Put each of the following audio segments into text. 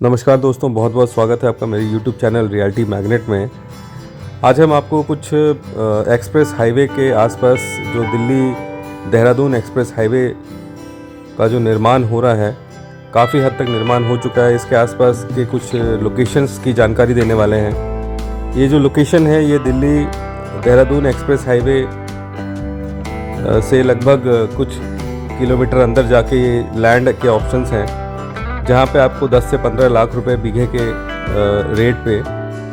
नमस्कार दोस्तों, बहुत बहुत स्वागत है आपका मेरे YouTube चैनल रियलिटी मैग्नेट में। आज हम आपको कुछ एक्सप्रेस हाईवे के आसपास जो दिल्ली देहरादून एक्सप्रेस हाईवे का जो निर्माण हो रहा है, काफ़ी हद तक निर्माण हो चुका है, इसके आसपास के कुछ लोकेशंस की जानकारी देने वाले हैं। ये जो लोकेशन है ये दिल्ली देहरादून एक्सप्रेस हाईवे से लगभग कुछ किलोमीटर अंदर जाके ये लैंड के ऑप्शंस हैं, जहाँ पे आपको 10 से 15 लाख रुपए बीघे के रेट पे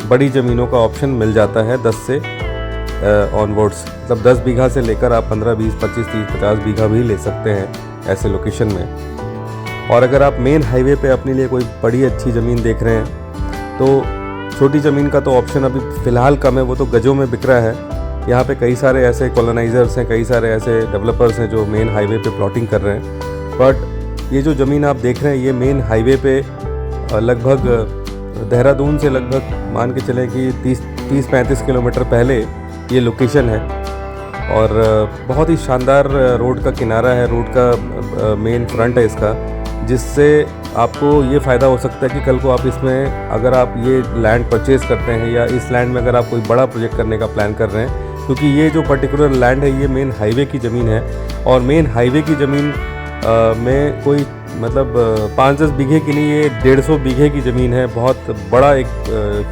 बड़ी ज़मीनों का ऑप्शन मिल जाता है। 10 से ऑनवर्ड्स, मतलब 10 बीघा से लेकर आप 15, 20, 25, 30, 50 बीघा भी ले सकते हैं ऐसे लोकेशन में। और अगर आप मेन हाईवे पे अपने लिए कोई बड़ी अच्छी ज़मीन देख रहे हैं तो छोटी ज़मीन का तो ऑप्शन अभी फ़िलहाल कम है, वो तो गजों में बिक रहा है। यहाँ पे कई सारे ऐसे कॉलोनाइजर्स हैं, कई सारे ऐसे डेवलपर्स हैं जो मेन हाईवे पे प्लॉटिंग कर रहे हैं। बट ये जो ज़मीन आप देख रहे हैं ये मेन हाईवे पे लगभग देहरादून से लगभग मान के चलें कि 30-35 किलोमीटर पहले ये लोकेशन है। और बहुत ही शानदार रोड का किनारा है, रोड का मेन फ्रंट है इसका, जिससे आपको ये फ़ायदा हो सकता है कि कल को आप इसमें अगर आप ये लैंड परचेज़ करते हैं या इस लैंड में अगर आप कोई बड़ा प्रोजेक्ट करने का प्लान कर रहे हैं, क्योंकि ये जो पर्टिकुलर लैंड है ये मेन हाईवे की ज़मीन है। और मेन हाईवे की ज़मीन में कोई मतलब 5-10 बीघे की नहीं, ये 150 बीघे की ज़मीन है। बहुत बड़ा एक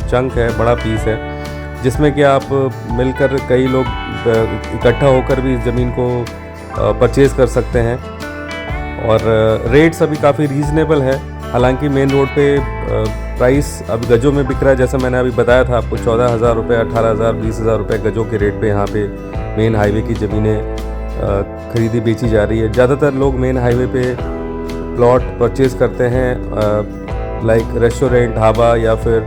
चंक है, बड़ा पीस है, जिसमें कि आप मिलकर कई लोग इकट्ठा होकर भी इस ज़मीन को परचेज़ कर सकते हैं। और रेट्स अभी काफ़ी रीज़नेबल है। हालांकि मेन रोड पे प्राइस अब गजों में बिक रहा है, जैसा मैंने अभी बताया था आपको, 14,000 रुपये, 18,000, 20,000 रुपये गजों के रेट पे यहाँ पे मेन हाईवे की ज़मीनें खरीदी बेची जा रही है। ज़्यादातर लोग मेन हाईवे पे प्लॉट परचेज़ करते हैं लाइक रेस्टोरेंट, ढाबा या फिर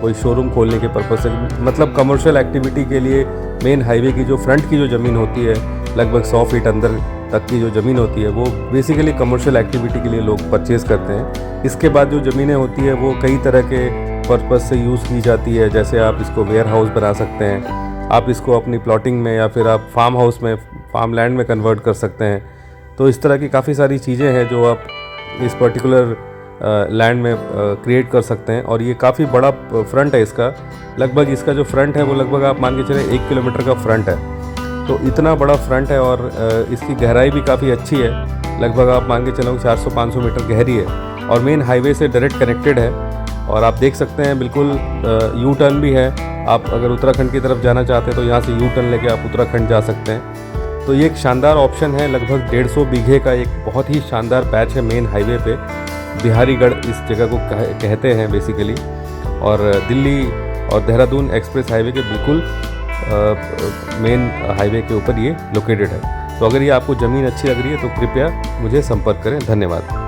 कोई शोरूम खोलने के पर्पज़ से, मतलब कमर्शियल एक्टिविटी के लिए मेन हाईवे की जो फ्रंट की जो ज़मीन होती है लगभग 100 फीट अंदर तक की जो ज़मीन होती है वो बेसिकली कमर्शियल एक्टिविटी के लिए लोग परचेज़ करते हैं। इसके बाद जो ज़मीनें होती है वो कई तरह के पर्पज़ से यूज़ की जाती है, जैसे आप इसको वेयर हाउस बना सकते हैं, आप इसको अपनी प्लॉटिंग में या फिर आप फार्म हाउस में, फार्म लैंड में कन्वर्ट कर सकते हैं। तो इस तरह की काफ़ी सारी चीज़ें हैं जो आप इस पर्टिकुलर लैंड में क्रिएट कर सकते हैं। और ये काफ़ी बड़ा फ्रंट है इसका, लगभग इसका जो फ्रंट है वो लगभग आप मान के चलें 1 किलोमीटर का फ्रंट है। तो इतना बड़ा फ्रंट है और इसकी गहराई भी काफ़ी अच्छी है, लगभग आप मान के चलो 400-500 मीटर गहरी है और मेन हाईवे से डायरेक्ट कनेक्टेड है। और आप देख सकते हैं बिल्कुल यू टर्न भी है। आप अगर उत्तराखंड की तरफ जाना चाहते हैं तो यहाँ से यू टर्न लेके आप उत्तराखंड जा सकते हैं। तो ये एक शानदार ऑप्शन है, लगभग 150 बीघे का एक बहुत ही शानदार पैच है मेन हाईवे पे। बिहारीगढ़ इस जगह को कहते हैं बेसिकली। और दिल्ली और देहरादून एक्सप्रेस हाईवे के बिल्कुल मेन हाईवे के ऊपर ये लोकेटेड है। तो अगर ये आपको ज़मीन अच्छी लग रही है तो कृपया मुझे संपर्क करें। धन्यवाद।